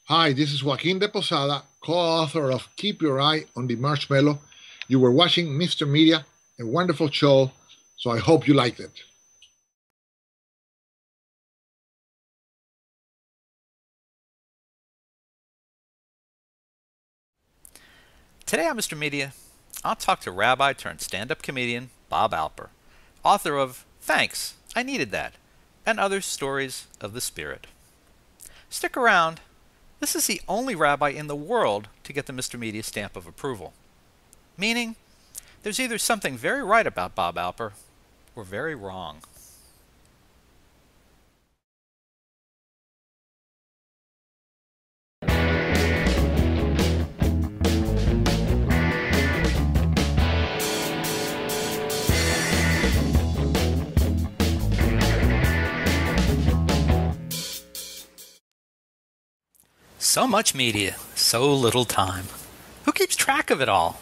Hi, this is Joaquin de Posada, co-author of Keep Your Eye on the Marshmallow. You were watching Mr. Media, a wonderful show, so I hope you liked it. Today on Mr. Media, I'll talk to rabbi turned stand-up comedian Bob Alper, author of Thanks, I Needed That, and Other Stories of the Spirit. Stick around. This is the only rabbi in the world to get the Mr. Media stamp of approval. Meaning, there's either something very right about Bob Alper or very wrong. So much media, so little time. Who keeps track of it all?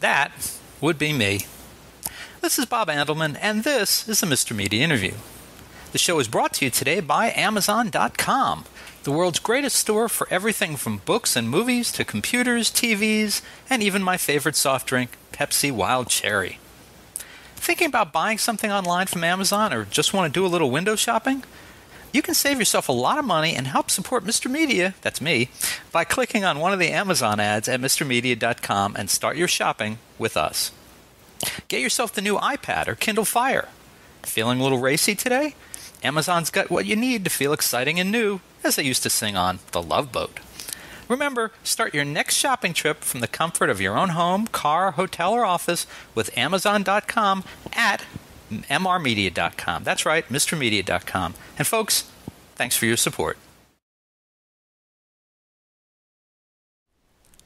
That would be me. This is Bob Andelman, and this is the Mr. Media Interview. The show is brought to you today by Amazon.com, the world's greatest store for everything from books and movies to computers, TVs, and even my favorite soft drink, Pepsi Wild Cherry. Thinking about buying something online from Amazon or just want to do a little window shopping? You can save yourself a lot of money and help support Mr. Media, that's me, by clicking on one of the Amazon ads at MrMedia.com and start your shopping with us. Get yourself the new iPad or Kindle Fire. Feeling a little racy today? Amazon's got what you need to feel exciting and new, as they used to sing on The Love Boat. Remember, start your next shopping trip from the comfort of your own home, car, hotel, or office with Amazon.com at mrmedia.com. That's right, MrMedia.com. And folks, thanks for your support.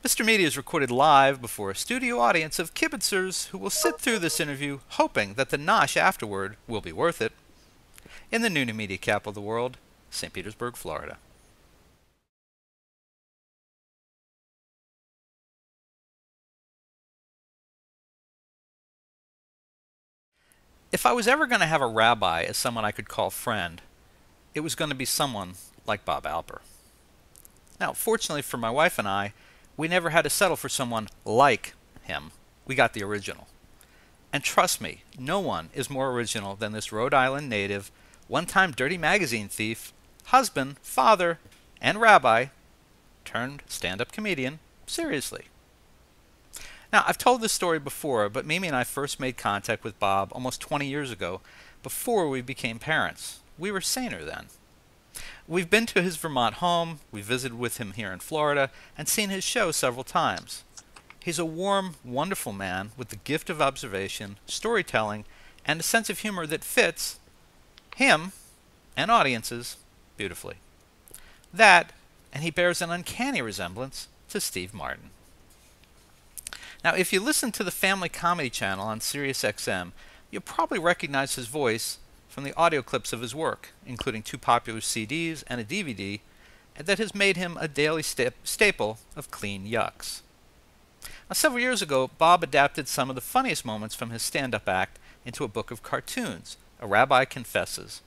Mr. Media is recorded live before a studio audience of kibitzers who will sit through this interview hoping that the nosh afterward will be worth it. In the new media capital of the world, St. Petersburg, Florida. If I was ever going to have a rabbi as someone I could call friend, it was going to be someone like Bob Alper. Now, fortunately for my wife and I, we never had to settle for someone like him. We got the original. And trust me, no one is more original than this Rhode Island native, one-time dirty magazine thief, husband, father, and rabbi, turned stand-up comedian, seriously. Now, I've told this story before, but Mimi and I first made contact with Bob almost 20 years ago, before we became parents. We were saner then. We've been to his Vermont home, we visited with him here in Florida, and seen his show several times. He's a warm, wonderful man with the gift of observation, storytelling, and a sense of humor that fits him and audiences beautifully. That, and he bears an uncanny resemblance to Steve Martin. Now, if you listen to the Family Comedy channel on SiriusXM, you'll probably recognize his voice from the audio clips of his work, including 2 popular CDs and a DVD, that has made him a daily staple of clean yuks. Now, several years ago, Bob adapted some of the funniest moments from his stand-up act into a book of cartoons, Rabbi Confesses.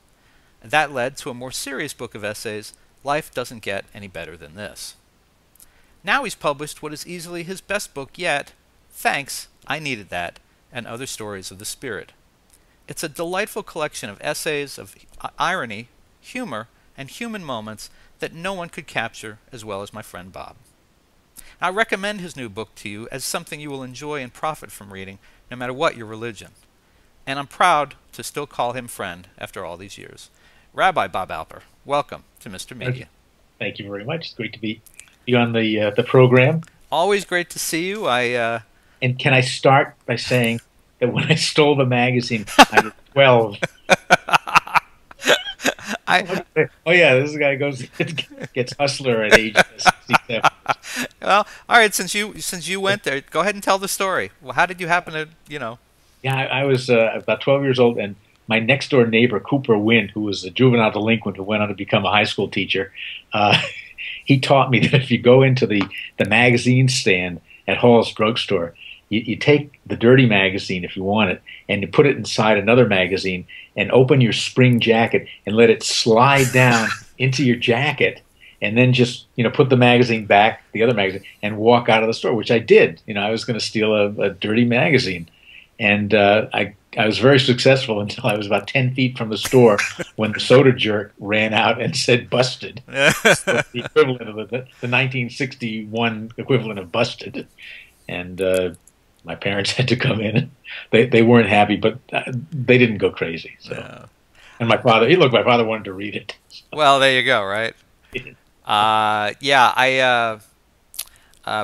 That led to a more serious book of essays, Life Doesn't Get Any Better Than This. Now he's published what is easily his best book yet, Thanks, I Needed That, and Other Stories of the Spirit. It's a delightful collection of essays of irony, humor, and human moments that no one could capture as well as my friend Bob. I recommend his new book to you as something you will enjoy and profit from reading, no matter what your religion. And I'm proud to still call him friend after all these years. Rabbi Bob Alper, welcome to Mr. Media. Thank you very much. It's great to be on the program. Always great to see you. And can I start by saying that when I stole the magazine, I was 12. Oh yeah, this guy gets Hustler at age 67. Well, all right. Since you went there, go ahead and tell the story. Well, how did you happen to, Yeah, I was about 12 years old, and my next door neighbor, Cooper Wynn, who was a juvenile delinquent who went on to become a high school teacher, he taught me that if you go into the magazine stand at Hall's drugstore, you take the dirty magazine if you want it, and you put it inside another magazine and open your spring jacket and let it slide down into your jacket. and then just put the magazine back, the other magazine, and walk out of the store, which I did. I was going to steal a dirty magazine, and I was very successful until I was about 10 feet from the store when the soda jerk ran out and said "busted." So the equivalent of the 1961 equivalent of "busted," and my parents had to come in. They weren't happy, but they didn't go crazy. So, No. and my father wanted to read it. So. Well, there you go, right? Yeah, I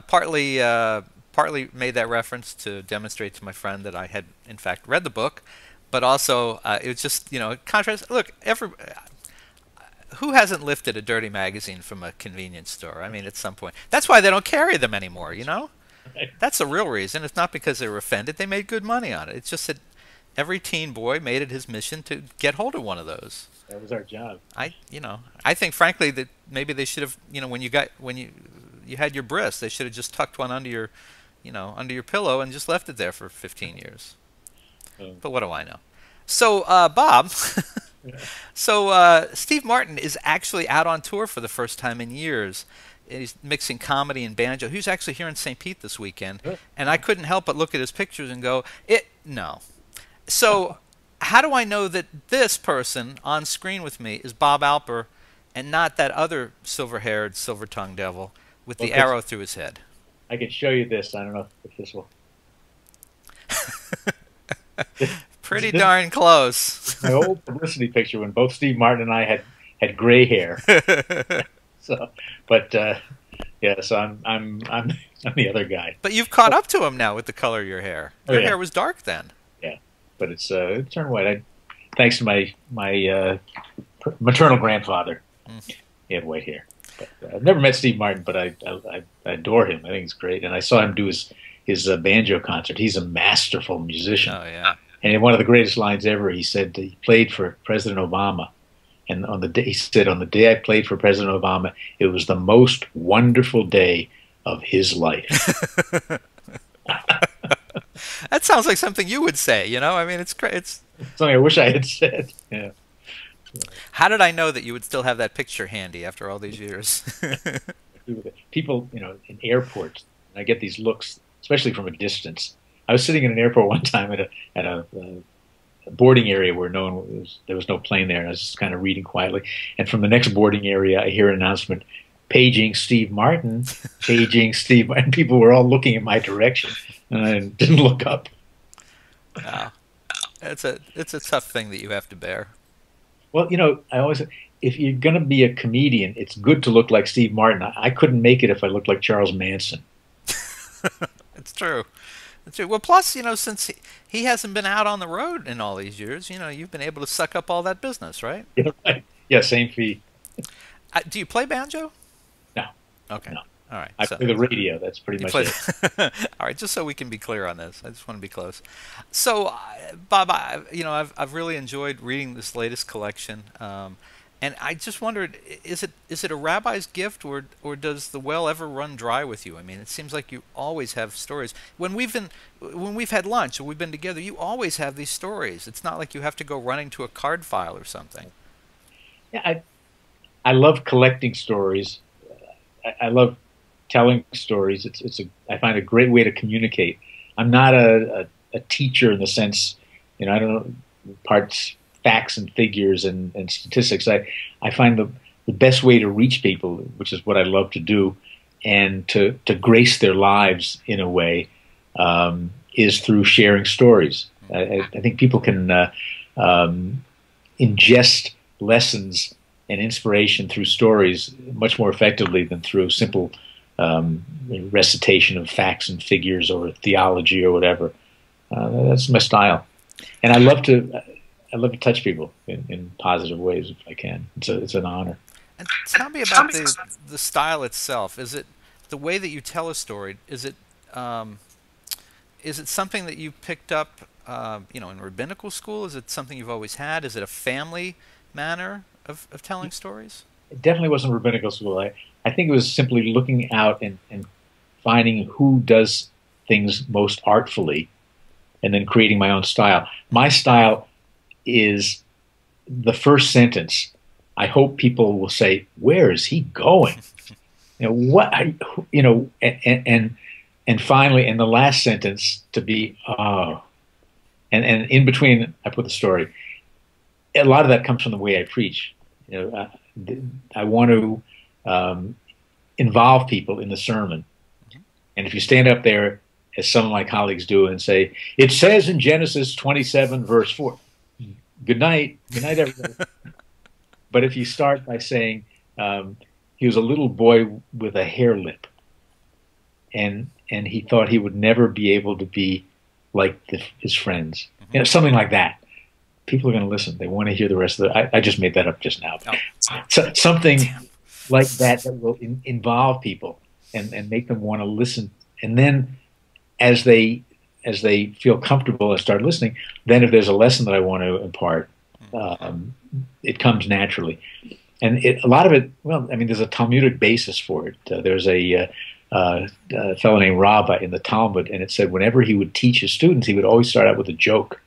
partly made that reference to demonstrate to my friend that I had, in fact, read the book, but also it was just, contrast. Look, who hasn't lifted a dirty magazine from a convenience store? I mean, at some point. That's why they don't carry them anymore, Right. That's the real reason. It's not because they were offended. They made good money on it. It's just that every teen boy made it his mission to get hold of one of those. That was our job. I think, frankly, that maybe they should have, when you had your bris, they should have just tucked one under your under your pillow and just left it there for 15 years. But what do I know? So, Bob, Yeah. so Steve Martin is actually out on tour for the first time in years. He's mixing comedy and banjo. He was actually here in St. Pete this weekend, and I couldn't help but look at his pictures and go, no. So, how do I know that this person on screen with me is Bob Alper and not that other silver-haired, silver-tongued devil with the arrow through his head? I can show you this. I don't know if this will. Pretty darn close. My old publicity picture when both Steve Martin and I had gray hair. So, but yeah, so I'm the other guy. But you've caught up to him now with the color of your hair. Your hair was dark then. Yeah, but it turned white. Thanks to my maternal grandfather. He had white hair. But, I've never met Steve Martin, but I adore him. I think he's great. And I saw him do his banjo concert. He's a masterful musician. Oh yeah. And in one of the greatest lines ever, he said he played for President Obama. And he said, on the day I played for President Obama, it was the most wonderful day of his life. That sounds like something you would say, I mean, it's great. It's something I wish I had said. Yeah. How did I know that you would still have that picture handy after all these years? People, in airports, and I get these looks, especially from a distance. I was sitting in an airport one time at a boarding area where there was no plane there, and I was just kind of reading quietly. And from the next boarding area, I hear an announcement, "Paging Steve Martin, paging Steve Martin." And people were all looking in my direction, and I didn't look up. Wow. It's a tough thing that you have to bear. Well, I always, if you're going to be a comedian, it's good to look like Steve Martin. I couldn't make it if I looked like Charles Manson. It's true. It's true. Well, plus, since he hasn't been out on the road in all these years, you've been able to suck up all that business, right? Yeah, right. Yeah, same fee. Do you play banjo? No. Okay. No. All right. I play the radio. That's pretty much it. All right. Just so we can be clear on this, I just want to be close. So, Bob, I've really enjoyed reading this latest collection, and I just wondered, is it a rabbi's gift, or does the well ever run dry with you? I mean, it seems like you always have stories. When we've had lunch or we've been together, you always have these stories. It's not like you have to go running to a card file or something. Yeah, I love collecting stories. I love telling stories. I find a great way to communicate. I'm not a teacher in the sense, I don't know, parts facts and figures and statistics. I find the best way to reach people, which is what I love to do, and to grace their lives in a way, is through sharing stories. I think people can ingest lessons and inspiration through stories much more effectively than through simple recitation of facts and figures or theology or whatever. That's my style, and I love to touch people in positive ways if I can. It's an honor. And tell me about the style itself. Is it the way that you tell a story? Is it something that you picked up in rabbinical school? Is it something you've always had? Is it a family manner of telling stories? It definitely wasn't rabbinical school. I think it was simply looking out and finding who does things most artfully and then creating my own style. My style is the first sentence I hope people will say, "Where is he going?" What, and finally, in the last sentence, to be, oh, and in between, I put the story. A lot of that comes from the way I preach. I want to involve people in the sermon. And if you stand up there, as some of my colleagues do, and say, "It says in Genesis 27, verse 4, good night, everybody." But if you start by saying, he was a little boy with a hair lip, and he thought he would never be able to be like his friends, something like that, people are going to listen. They want to hear the rest of it. I just made that up just now. Oh. So, something like that will involve people and make them want to listen. And then as they feel comfortable and start listening, then if there's a lesson that I want to impart, it comes naturally. And a lot of it, well, I mean, there's a Talmudic basis for it. There's a fellow named Rabbah in the Talmud, and it said whenever he would teach his students, he would always start out with a joke.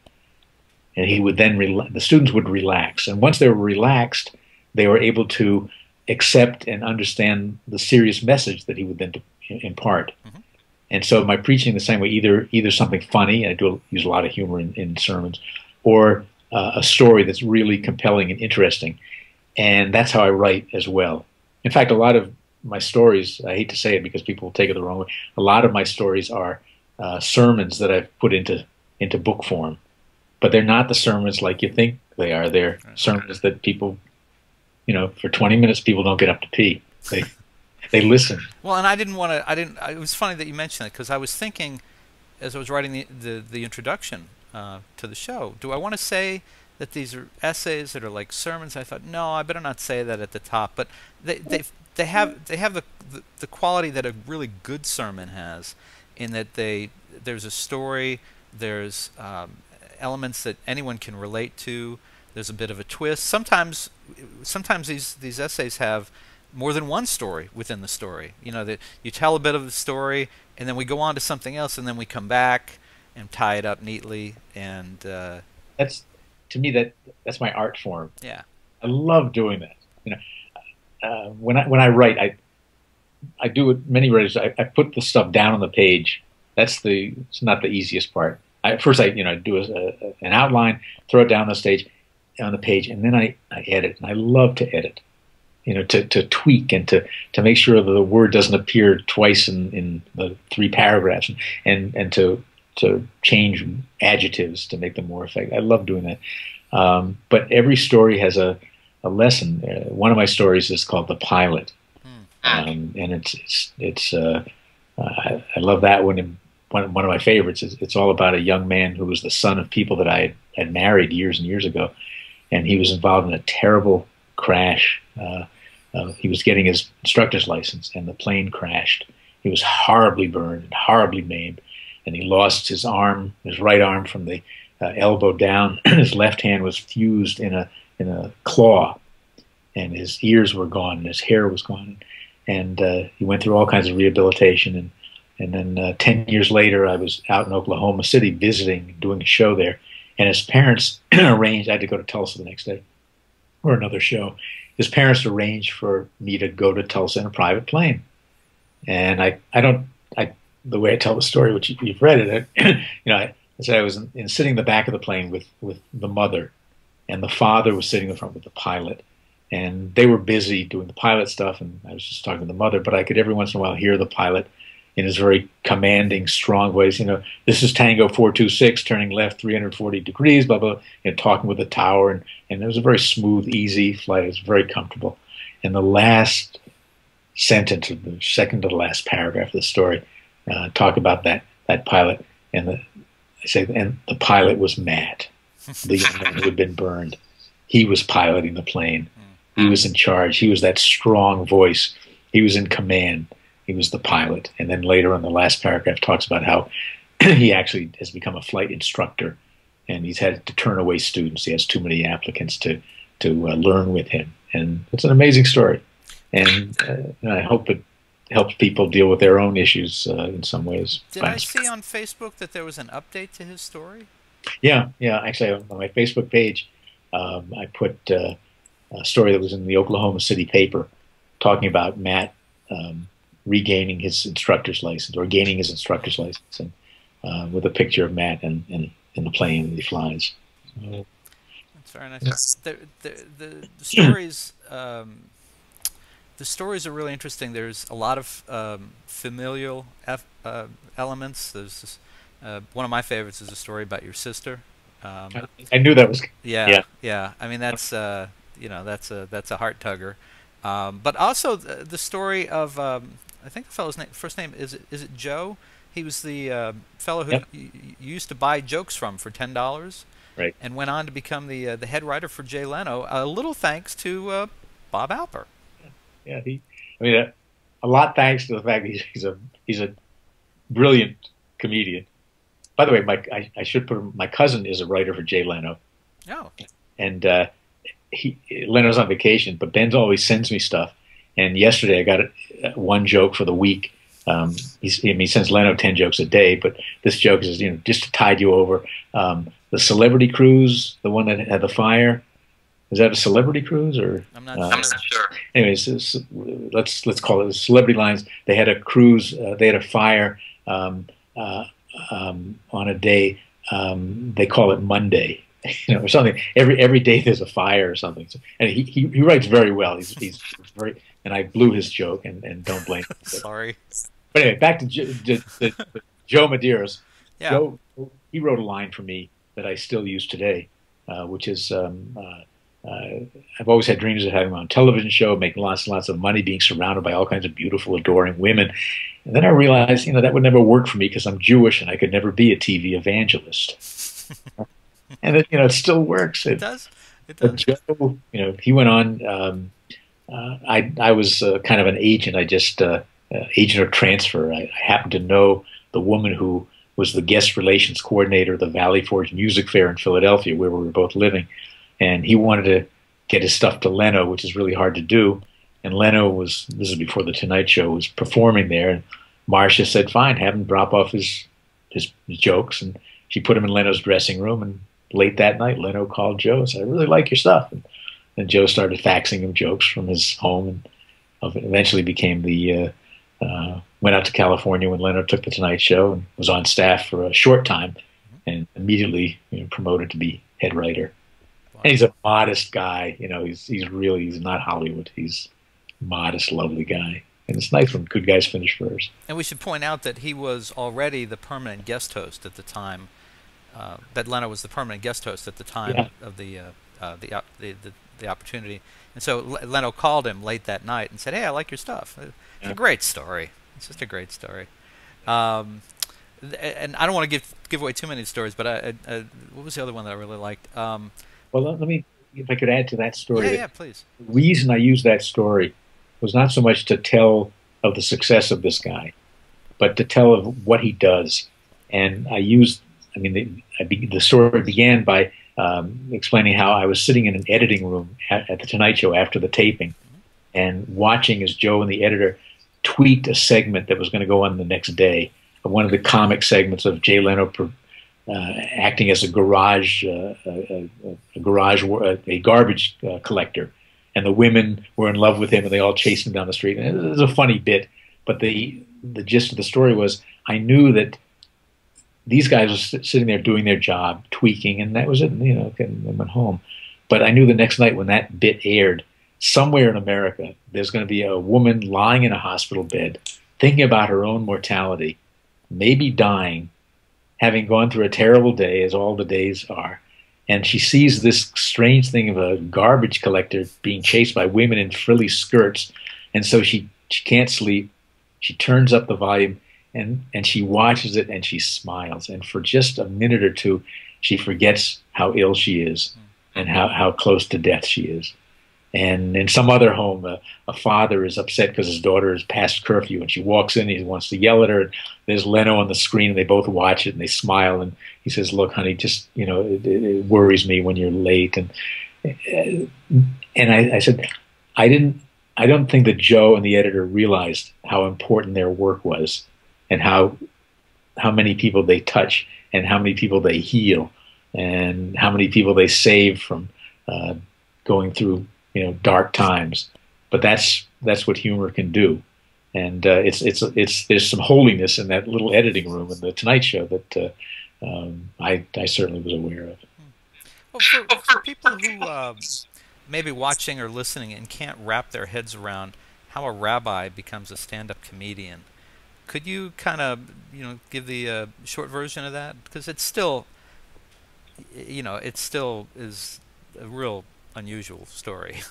And he would then, the students would relax. And once they were relaxed, they were able to accept and understand the serious message that he would then impart. Mm-hmm. And so my preaching the same way, either something funny, and I use a lot of humor in sermons, or a story that's really compelling and interesting. And that's how I write as well. In fact, a lot of my stories, I hate to say it because people will take it the wrong way, a lot of my stories are sermons that I've put into book form. But they're not the sermons like you think they are. They're sermons that people, for 20 minutes, people don't get up to pee. They listen. Well, and I didn't want to. It was funny that you mentioned it because I was thinking, as I was writing the introduction to the show, do I want to say that these are essays that are like sermons? I thought, no, I better not say that at the top. But they have the quality that a really good sermon has, in that there's a story, there's elements that anyone can relate to. There's a bit of a twist. Sometimes these essays have more than one story within the story. That you tell a bit of the story, and then we go on to something else, and then we come back and tie it up neatly. And that's, to me, that's my art form. Yeah, I love doing that. When I write, I do it. Many writers, I put the stuff down on the page. It's not the easiest part. First, I do an outline, throw it down on the page, and then I edit. And I love to edit, to tweak and to make sure that the word doesn't appear twice in the 3 paragraphs, and to change adjectives to make them more effective. I love doing that. But every story has a lesson. One of my stories is called The Pilot, and I love that one. One of my favorites is it's all about a young man who was the son of people that I had married years and years ago, and he was involved in a terrible crash. He was getting his instructor's license, and the plane crashed. He was horribly burned and horribly maimed, and he lost his arm, his right arm, from the elbow down. His left hand was fused in a claw, and his ears were gone, and his hair was gone, and he went through all kinds of rehabilitation. And then 10 years later, I was out in Oklahoma City visiting, doing a show there. And his parents arranged, I had to go to Tulsa the next day for another show. His parents arranged for me to go to Tulsa in a private plane. And the way I tell the story, which you've read it, I said I was sitting in the back of the plane with the mother, and the father was sitting in front with the pilot. And they were busy doing the pilot stuff, and I was just talking to the mother, but I could every once in a while hear the pilot in his very commanding, strong voice, this is Tango 426, turning left 340 degrees, blah, blah, talking with the tower. And it was a very smooth, easy flight. It was very comfortable. And the last sentence, of the second to the last paragraph of the story, talk about that pilot. And the pilot was mad. The young man who had been burned. He was piloting the plane. He was in charge. He was that strong voice. He was in command. He was the pilot. And then later on, the last paragraph talks about how he actually has become a flight instructor, and he's had to turn away students. He has too many applicants to learn with him. And it's an amazing story. And I hope it helps people deal with their own issues in some ways. Did I see on Facebook that there was an update to his story? Yeah. Actually, on my Facebook page, I put story that was in the Oklahoma City paper talking about Matt regaining his instructor's license or gaining his instructor's license, and with a picture of Matt and in the plane that he flies. So, That's very nice. Yes. The stories. The stories are really interesting. There's a lot of familial elements. There's this, one of my favorites is a story about your sister. I knew that was. Yeah. I mean, that's that's a heart tugger. But also the story of I think the fellow's first name is it Joe? He was the fellow who you used to buy jokes from for $10, right? And went on to become the head writer for Jay Leno. A little thanks to Bob Alper. Yeah, a lot thanks to the fact that he's a brilliant comedian. By the way, I should put my cousin is a writer for Jay Leno. Oh. And Leno's on vacation, but Ben always sends me stuff. And yesterday I got one joke for the week. He sends Leno 10 jokes a day, but this joke is just to tide you over. The celebrity cruise, the one that had the fire. Is that a celebrity cruise or? I'm not sure. Anyways, let's call it Celebrity Lines. They had a cruise. They had a fire on a day. They call it Monday, or something. Every day there's a fire or something. So, and he writes very well. He's very. And I blew his joke, and don't blame him. Sorry. But anyway, back to Joe Medeiros. Yeah. Joe, he wrote a line for me that I still use today, which is. I've always had dreams of having my own television show, making lots and lots of money, being surrounded by all kinds of beautiful, adoring women. And then I realized, that would never work for me because I'm Jewish and I could never be a TV evangelist. And it still works. It does. But Joe, he went on. I was kind of an agent. I just agent of transfer. I happened to know the woman who was the guest relations coordinator of the Valley Forge Music Fair in Philadelphia, where we were both living. And he wanted to get his stuff to Leno, which is really hard to do. And Leno this is before The Tonight Show, was performing there. And Marcia said, fine, have him drop off his jokes. And she put him in Leno's dressing room. And late that night, Leno called Joe and said, I really like your stuff. And Joe started faxing him jokes from his home and eventually became went out to California when Leno took The Tonight Show and was on staff for a short time and immediately promoted to be head writer. And he's a modest guy, he's not Hollywood. He's a modest, lovely guy. And it's nice when good guys finish first. And we should point out that he was already the permanent guest host at the time. That Leno was the permanent guest host at the time of the opportunity. And so Leno called him late that night and said, hey, I like your stuff. It's a great story. It's just a great story. And I don't want to give away too many stories, but what was the other one that I really liked? Well, let me, if I could add to that story. Yeah, please. The reason I used that story was not so much to tell of the success of this guy, but to tell of what he does. And the story began by explaining how I was sitting in an editing room at The Tonight Show after the taping and watching as Joe and the editor tweaked a segment that was going to go on the next day, one of the comic segments of Jay Leno acting as a garbage collector, and the women were in love with him, and they all chased him down the street. And it was a funny bit, but the gist of the story was I knew that these guys were sitting there doing their job, tweaking, and that was it. And they went home. But I knew the next night when that bit aired, somewhere in America, there's going to be a woman lying in a hospital bed, thinking about her own mortality, maybe dying, having gone through a terrible day, as all the days are, and she sees this strange thing of a garbage collector being chased by women in frilly skirts, and so she can't sleep. She turns up the volume, and she watches it, and she smiles. And for just a minute or two, she forgets how ill she is and how close to death she is. And in some other home, a father is upset because his daughter is past curfew, and she walks in, he wants to yell at her, and there's Leno on the screen, and they both watch it, and they smile, and he says, look, honey, just, it worries me when you're late. And I said, I don't think that Joe and the editor realized how important their work was, and how many people they touch, and how many people they heal, and how many people they save from going through dark times. But that's what humor can do, and it's there's some holiness in that little editing room in the Tonight Show that I certainly was aware of. Well, for people who may be watching or listening and can't wrap their heads around how a rabbi becomes a stand-up comedian, could you kind of give the short version of that? Because it's still, it still is a real unusual story.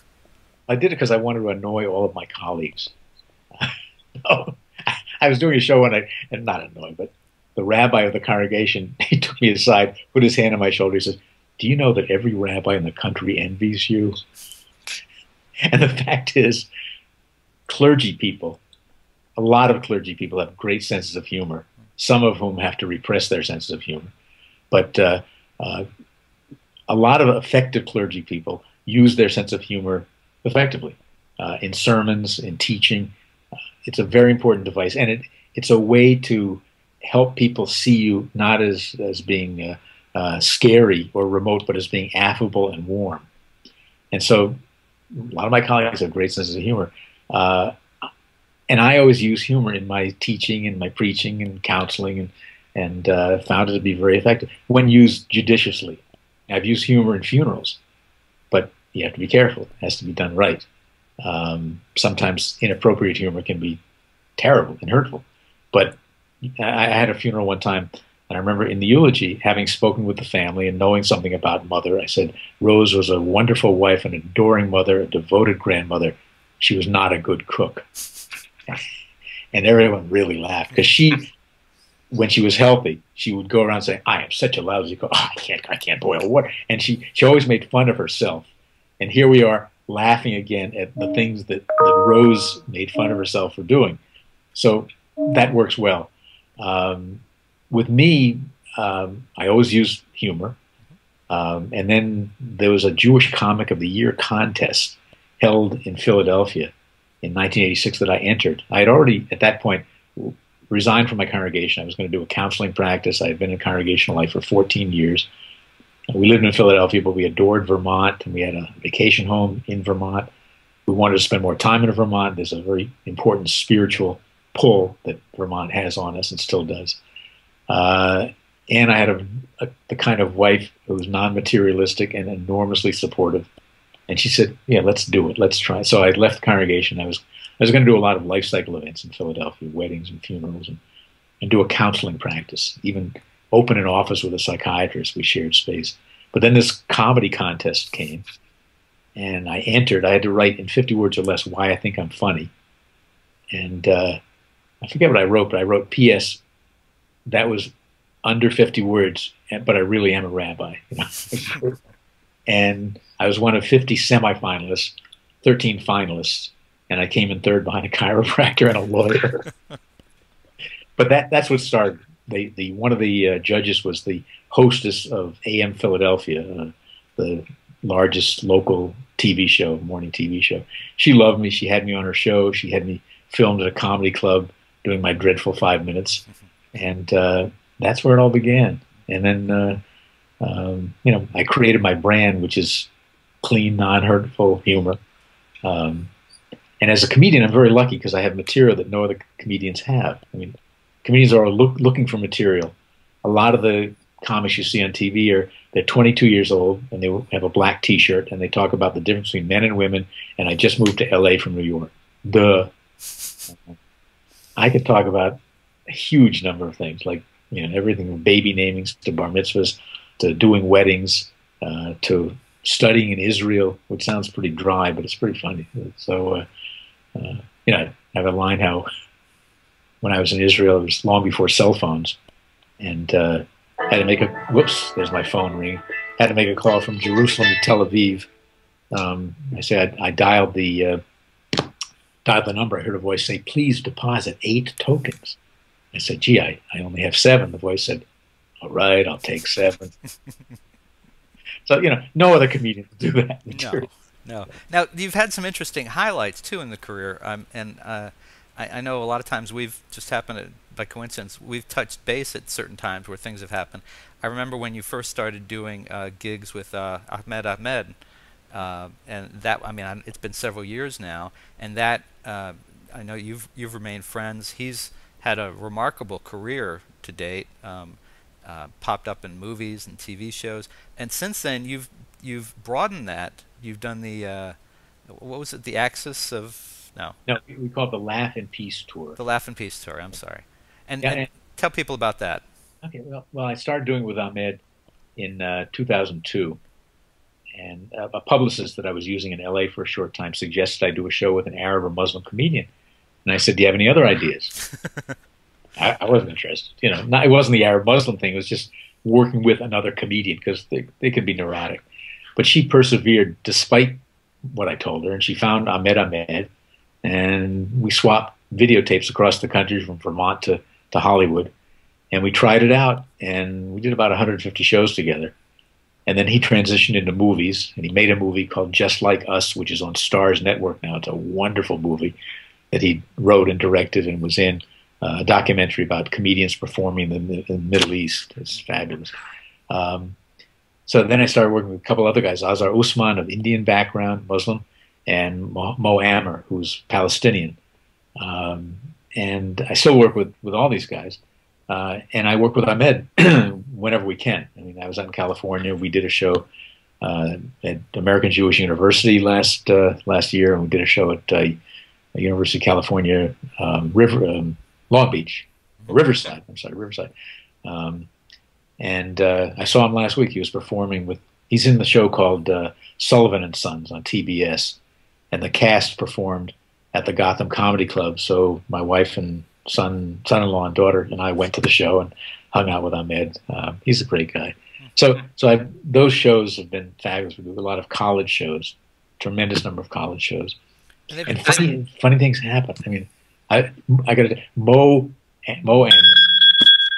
I did it because I wanted to annoy all of my colleagues. No, I was doing a show and not annoy, but the rabbi of the congregation, he took me aside, put his hand on my shoulder, he says, "Do you know that every rabbi in the country envies you?" And the fact is, clergy people, a lot of clergy people have great senses of humor, some of whom have to repress their senses of humor. But a lot of effective clergy people use their sense of humor effectively in sermons, in teaching. It's a very important device, and it's a way to help people see you not as being scary or remote, but as being affable and warm. And so a lot of my colleagues have great senses of humor. And I always use humor in my teaching and my preaching and counseling, and found it to be very effective when used judiciously. I've used humor in funerals, but you have to be careful. It has to be done right. Sometimes inappropriate humor can be terrible and hurtful. But I had a funeral one time, and I remember in the eulogy, having spoken with the family and knowing something about Mother, I said, "Rose was a wonderful wife, an adoring mother, a devoted grandmother. She was not a good cook." And everyone really laughed, because when she was healthy, she would go around saying, "I am such a lousy cook. Oh, I can't boil water." And she always made fun of herself. And here we are laughing again at the things that Rose made fun of herself for doing. So that works well. With me, I always use humor. And then there was a Jewish Comic of the Year contest held in Philadelphia in 1986 that I entered. I had already, at that point, resigned from my congregation. I was going to do a counseling practice. I had been in congregational life for 14 years. We lived in Philadelphia, but we adored Vermont, and we had a vacation home in Vermont. We wanted to spend more time in Vermont. There's a very important spiritual pull that Vermont has on us and still does. And I had the kind of wife who was non-materialistic and enormously supportive. And she said, "Yeah, let's do it. Let's try." So I left the congregation. I was going to do a lot of life cycle events in Philadelphia, weddings and funerals, and do a counseling practice, even open an office with a psychiatrist. We shared space. But then this comedy contest came, and I entered. I had to write in 50 words or less why I think I'm funny. And I forget what I wrote, but I wrote, "P.S. That was under 50 words, but I really am a rabbi." And I was one of 50 semifinalists, 13 finalists, and I came in third behind a chiropractor and a lawyer. But that's what started. One of the judges was the hostess of AM Philadelphia, the largest local TV show, morning TV show. She loved me. She had me on her show. She had me filmed at a comedy club doing my dreadful 5 minutes. And that's where it all began. And then, I created my brand, which is clean, non-hurtful humor. And as a comedian, I'm very lucky because I have material that no other comedians have. I mean, comedians are looking for material. A lot of the comics you see on TV they're 22 years old and they have a black T-shirt and they talk about the difference between men and women. And I just moved to LA from New York. Duh. I could talk about a huge number of things, like everything from baby namings to bar mitzvahs to doing weddings to studying in Israel, which sounds pretty dry, but it's pretty funny. So, I have a line how when I was in Israel, it was long before cell phones, and had to make whoops, there's my phone ringing. Had to make a call from Jerusalem to Tel Aviv. I said I dialed the number. I heard a voice say, "Please deposit 8 tokens." I said, "Gee, I only have 7." The voice said, "All right, I'll take 7." So, no other comedian will do that. No. Now, you've had some interesting highlights, too, in the career. And I know a lot of times we've just happened by coincidence, we've touched base at certain times where things have happened. I remember when you first started doing gigs with Ahmed Ahmed, and that, I mean, it's been several years now, and that I know you've remained friends. He's had a remarkable career to date. Popped up in movies and TV shows, and since then you've broadened that. You've done the what was it? The Axis of No, we call it the Laugh in Peace tour. The Laugh in Peace tour. I'm sorry, and, Yeah, and tell people about that. Okay, well, I started doing it with Ahmed in 2002, and a publicist that I was using in LA for a short time suggested I do a show with an Arab or Muslim comedian, and I said, "Do you have any other ideas?" I wasn't interested. It wasn't the Arab Muslim thing. It was just working with another comedian because they could be neurotic. But she persevered despite what I told her, and she found Ahmed Ahmed, and we swapped videotapes across the country from Vermont to Hollywood, and we tried it out, and we did about 150 shows together. And then he transitioned into movies, and he made a movie called Just Like Us, which is on Starz Network now. It's a wonderful movie that he wrote and directed and was in. A documentary about comedians performing in the Middle East. It's fabulous. So then I started working with a couple other guys, Azhar Usman of Indian background, Muslim, and Mo Amer, who's Palestinian. And I still work with all these guys. And I work with Ahmed whenever we can. I mean, I was out in California. We did a show at American Jewish University last year, and we did a show at University of California Long Beach, Riverside. I'm sorry, Riverside. And I saw him last week. He was performing he's in the show called Sullivan and Sons on TBS. And the cast performed at the Gotham Comedy Club. So my wife and son-in-law and daughter and I went to the show and hung out with Ahmed. He's a great guy. So those shows have been fabulous. We do a lot of college shows, tremendous number of college shows. And funny things happen. I mean, I got to Mo Amer.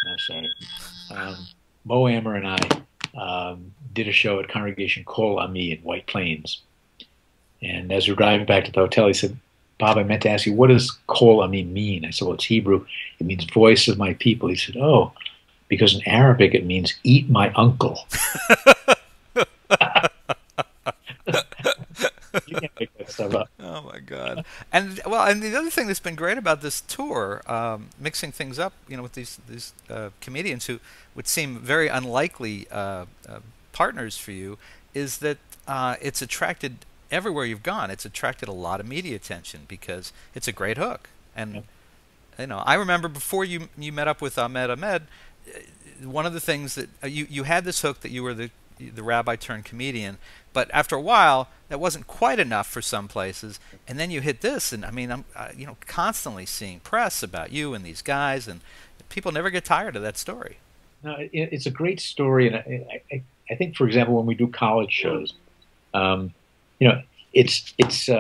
I'm sorry. Mo Amer and I did a show at Congregation Kol Ami in White Plains. And as we were driving back to the hotel, he said, "Bob, I meant to ask you, what does Kol Ami mean?" I said, "Well, it's Hebrew. It means voice of my people." He said, "Oh, because in Arabic it means eat my uncle." You can't make that stuff up. Oh my God! And the other thing that's been great about this tour, mixing things up, with these comedians who would seem very unlikely partners for you, is that it's attracted everywhere you've gone. It's attracted a lot of media attention because it's a great hook. And I remember before you met up with Ahmed Ahmed, one of the things that you had this hook that you were the rabbi turned comedian. But after a while, that wasn't quite enough for some places, and then you hit this, and I mean, I'm constantly seeing press about you and these guys, and people never get tired of that story. No, it's a great story, and I think, for example, when we do college shows, it's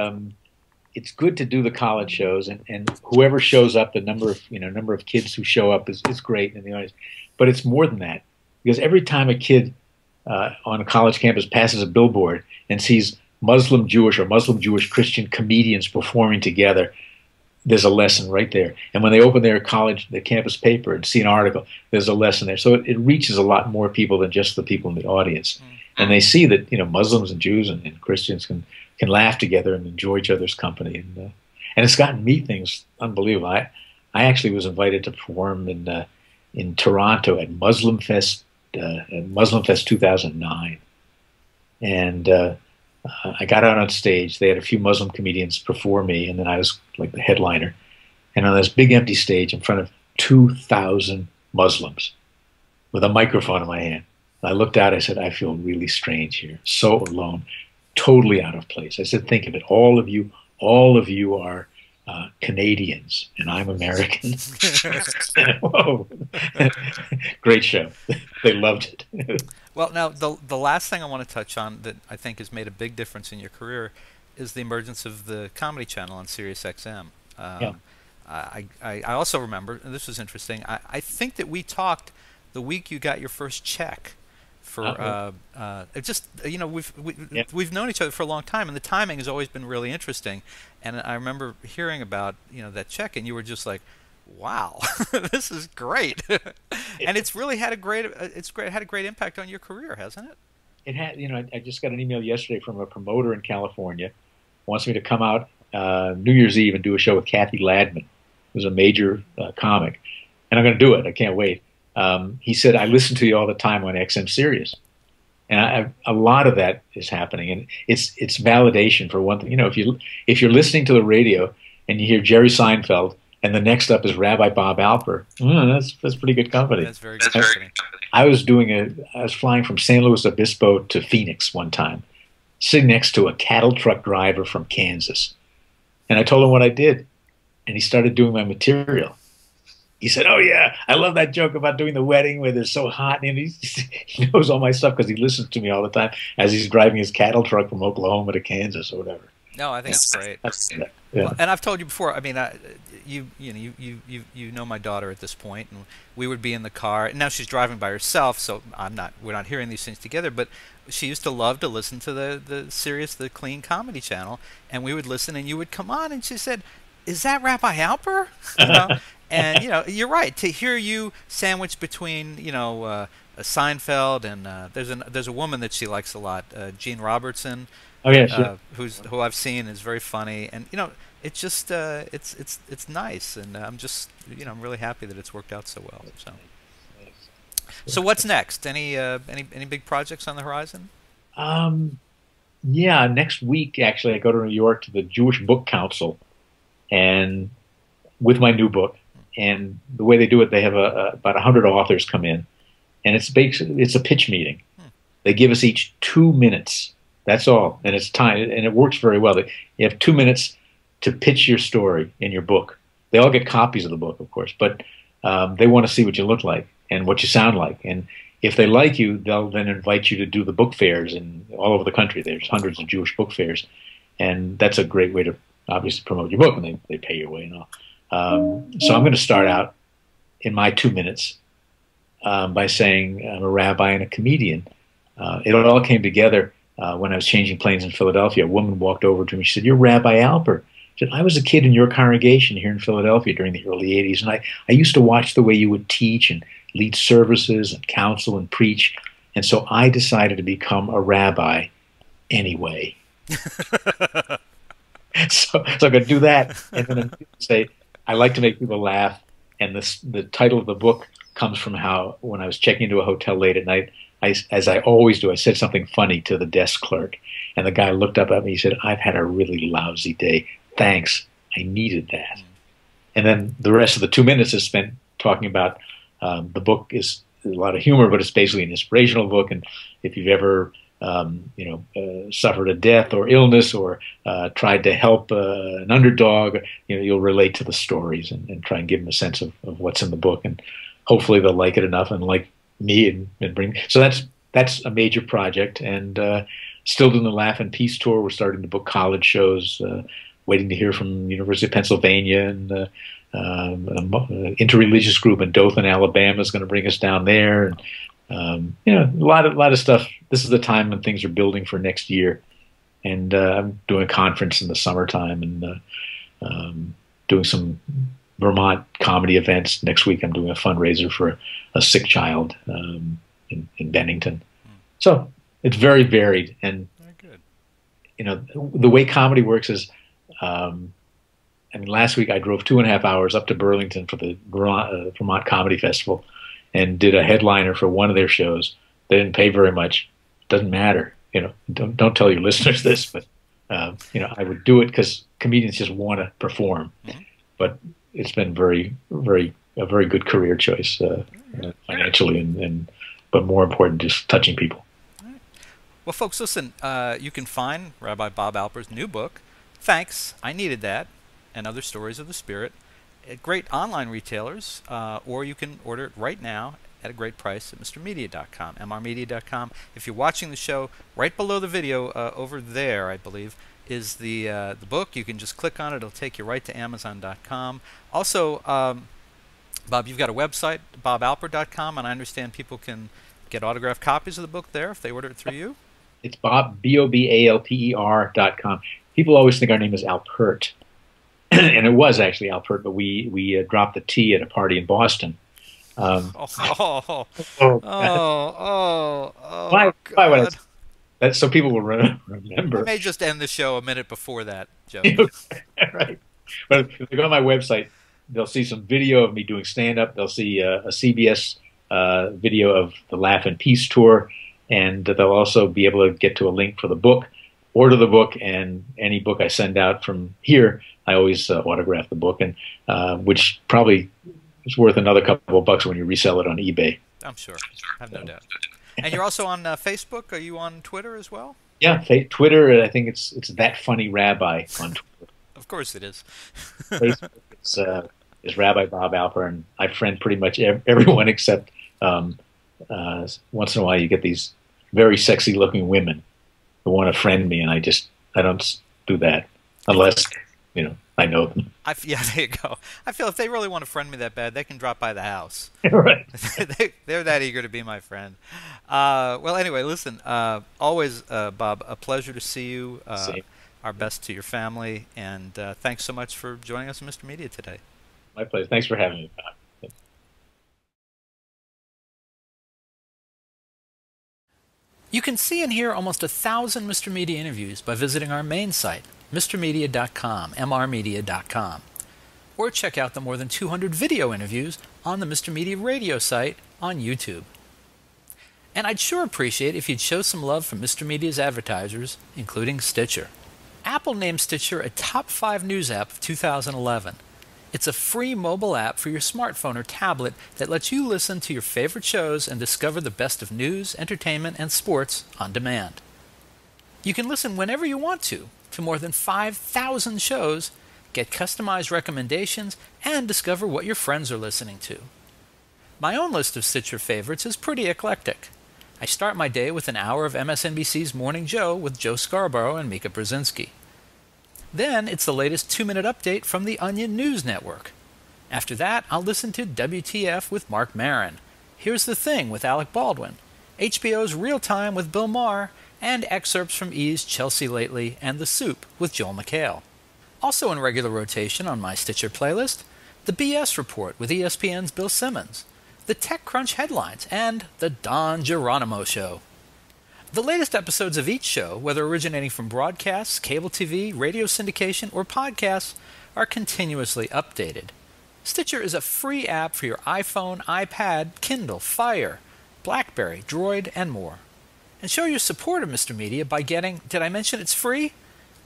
good to do the college shows, and whoever shows up, the number of kids who show up is great in the audience, but it's more than that, because every time a kid on a college campus passes a billboard and sees Muslim Jewish or Muslim Jewish Christian comedians performing together, there's a lesson right there. And when they open their campus paper and see an article, there's a lesson there. So it reaches a lot more people than just the people in the audience. And they see that Muslims and Jews and Christians can laugh together and enjoy each other's company. And it's gotten me things unbelievable. I actually was invited to perform in Toronto at Muslim Fest 2009, and I got out on stage. They had a few Muslim comedians before me, and then I was like the headliner. And on this big empty stage in front of 2,000 Muslims, with a microphone in my hand, and I looked out. I said, "I feel really strange here, so alone, totally out of place." I said, "Think of it. All of you are Canadians, and I'm American." Whoa. Great show. They loved it. Well, now, the last thing I want to touch on that I think has made a big difference in your career is the emergence of the Comedy Channel on SiriusXM. I also remember, and this was interesting, I think that we talked the week you got your first check for we've known each other for a long time, and the timing has always been really interesting. And I remember hearing about that check, and you were just like, "Wow, this is great," and it's really had a great impact on your career, hasn't it? it had, I just got an email yesterday from a promoter in California, wants me to come out New Year's Eve and do a show with Kathy Ladman, who's a major comic, and I'm going to do it. I can't wait. He said, I listen to you all the time on XM Sirius. And a lot of that is happening, and it's validation for one thing. If you're listening to the radio and you hear Jerry Seinfeld, and the next up is Rabbi Bob Alper, that's pretty good company. That's very good company. I was flying from San Luis Obispo to Phoenix one time, sitting next to a cattle truck driver from Kansas, and I told him what I did, and he started doing my material. He said, "Oh yeah, I love that joke about doing the wedding where it's so hot." And he knows all my stuff because he listens to me all the time as he's driving his cattle truck from Oklahoma to Kansas or whatever. No, I think it's great. Yeah. Well, and I've told you before. I mean, you know my daughter at this point, and we would be in the car. Now she's driving by herself, so we're not hearing these things together. But she used to love to listen to the clean comedy channel, and we would listen, and you would come on, and she said, "Is that Rabbi Alper?" And you're right, to hear you sandwiched between Seinfeld and there's a woman that she likes a lot, Jeanne Robertson. Oh yeah, who I've seen is very funny, and it's just it's nice, and I'm just I'm really happy that it's worked out so well. So what's next? Any big projects on the horizon? Yeah, next week actually I go to New York to the Jewish Book Council, and with my new book. And the way they do it, they have about 100 authors come in, and it's a pitch meeting. They give us each 2 minutes. That's all, and it's time, and it works very well. You have 2 minutes to pitch your story in your book. They all get copies of the book, of course, but they want to see what you look like and what you sound like. And if they like you, they'll then invite you to do the book fairs all over the country. There's hundreds of Jewish book fairs, and that's a great way to obviously promote your book, and they pay your way and all. So I'm going to start out in my 2 minutes by saying I'm a rabbi and a comedian. It all came together when I was changing planes in Philadelphia. A woman walked over to me. She said, "You're Rabbi Alper." She said, "I was a kid in your congregation here in Philadelphia during the early 80s, and I used to watch the way you would teach and lead services and counsel and preach, and so I decided to become a rabbi anyway." So I'm going to do that, and then I'm going to say, I like to make people laugh, and the title of the book comes from how when I was checking into a hotel late at night, as I always do, I said something funny to the desk clerk, and the guy looked up at me. He said, "I've had a really lousy day. Thanks. I needed that." And then the rest of the 2 minutes is spent talking about the book is a lot of humor, but it's basically an inspirational book. And if you've ever suffered a death or illness or tried to help an underdog, you'll relate to the stories and try and give them a sense of what's in the book, and hopefully they'll like it enough and like me and bring. So that's a major project, and still doing the Laugh and Peace tour. We're starting to book college shows, waiting to hear from University of Pennsylvania, and an interreligious group in Dothan, Alabama is going to bring us down there, and a lot of stuff. This is the time when things are building for next year, and I'm doing a conference in the summertime, and doing some Vermont comedy events. Next week I'm doing a fundraiser for a sick child in Bennington. So it's very varied, and very good. The way comedy works is, last week I drove 2.5 hours up to Burlington for the Vermont Comedy Festival, and did a headliner for one of their shows. They didn't pay very much. Doesn't matter. Don't tell your listeners this, but I would do it because comedians just want to perform. Mm-hmm. But it's been a very good career choice financially, but more important, just touching people. All right. Well, folks, listen. You can find Rabbi Bob Alper's new book, "Thanks, I Needed That," and Other Stories of the Spirit, at great online retailers, or you can order it right now at a great price at mrmedia.com, mrmedia.com. If you're watching the show, right below the video over there, I believe, is the book. You can just click on it. It'll take you right to amazon.com. Also, Bob, you've got a website, bobalper.com, and I understand people can get autographed copies of the book there if they order it through you. It's BOBALPER.com. People always think our name is Alpert. And it was actually Alpert, but we dropped the T at a party in Boston. Why Why would That's so people will I remember. may just end the show a minute before that, Joe. Right. But if they go on my website, they'll see some video of me doing stand up. They'll see a CBS video of the Laugh and Peace tour, and they'll also be able to get to a link for the book, order the book, and any book I send out from here, I always autograph the book, and which probably is worth another couple of bucks when you resell it on eBay. I'm sure. I have no doubt. And you're also on Facebook? Are you on Twitter as well? Yeah, Twitter. I think it's that funny rabbi on Twitter. Of course it is. Facebook is Rabbi Bob Alper, and I friend pretty much everyone except once in a while you get these very sexy looking women who want to friend me, and I don't do that unless I know them. Yeah, there you go. I feel if they really want to friend me that bad, they can drop by the house. Right. They're that eager to be my friend. Well, anyway, listen. Always, Bob, a pleasure to see you. Our best to your family, and thanks so much for joining us on Mr. Media today. My pleasure. Thanks for having me, Bob. You can see and hear almost 1,000 Mr. Media interviews by visiting our main site, mrmedia.com, mrmedia.com. Or check out the more than 200 video interviews on the Mr. Media radio site on YouTube. And I'd sure appreciate if you'd show some love for Mr. Media's advertisers, including Stitcher. Apple named Stitcher a top 5 news app of 2011. It's a free mobile app for your smartphone or tablet that lets you listen to your favorite shows and discover the best of news, entertainment, and sports on demand. You can listen whenever you want to more than 5,000 shows, get customized recommendations, and discover what your friends are listening to. My own list of Stitcher favorites is pretty eclectic. I start my day with an hour of MSNBC's Morning Joe with Joe Scarborough and Mika Brzezinski. Then it's the latest 2-minute update from the Onion News Network. After that, I'll listen to WTF with Mark Maron, Here's the Thing with Alec Baldwin, HBO's Real Time with Bill Maher, and excerpts from E's Chelsea Lately and The Soup with Joel McHale. Also in regular rotation on my Stitcher playlist, the BS Report with ESPN's Bill Simmons, the TechCrunch headlines, and the Don Geronimo Show. The latest episodes of each show, whether originating from broadcasts, cable TV, radio syndication, or podcasts, are continuously updated. Stitcher is a free app for your iPhone, iPad, Kindle, Fire, BlackBerry, Droid, and more. And show your support of Mr. Media by getting, did I mention it's free?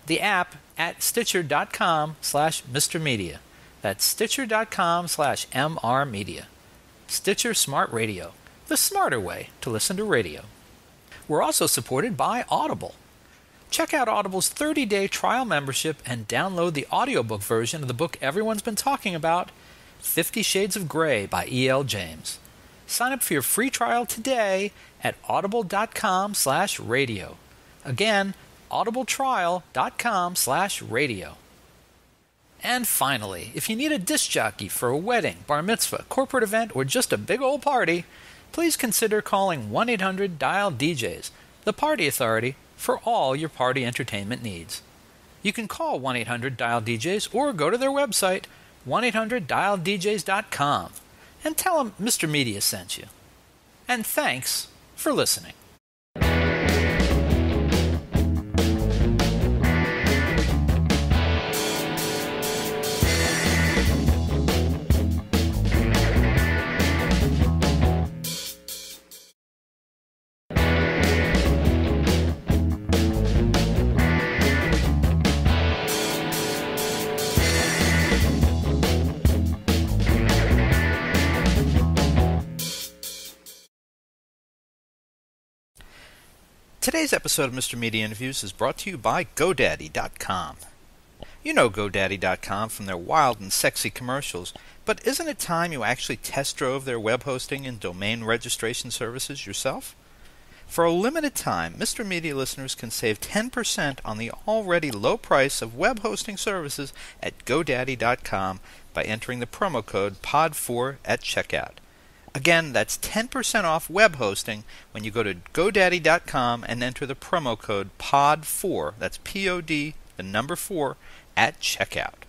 The app at stitcher.com/MrMedia. That's stitcher.com/MRmedia. Stitcher Smart Radio, the smarter way to listen to radio. We're also supported by Audible. Check out Audible's 30-day trial membership and download the audiobook version of the book everyone's been talking about, 50 Shades of Grey by E.L. James. Sign up for your free trial today at audible.com/radio. Again, audibletrial.com/radio. And finally, if you need a disc jockey for a wedding, bar mitzvah, corporate event, or just a big old party, please consider calling 1-800-DIAL-DJs, the party authority for all your party entertainment needs. You can call 1-800-DIAL-DJs or go to their website, 1-800-DIAL-DJs.com, and tell them Mr. Media sent you. And thanks for listening. Today's episode of Mr. Media Interviews is brought to you by GoDaddy.com. You know GoDaddy.com from their wild and sexy commercials, but isn't it time you actually test drove their web hosting and domain registration services yourself? For a limited time, Mr. Media listeners can save 10% on the already low price of web hosting services at GoDaddy.com by entering the promo code POD4 at checkout. Again, that's 10% off web hosting when you go to GoDaddy.com and enter the promo code POD4, that's P-O-D, the number 4, at checkout.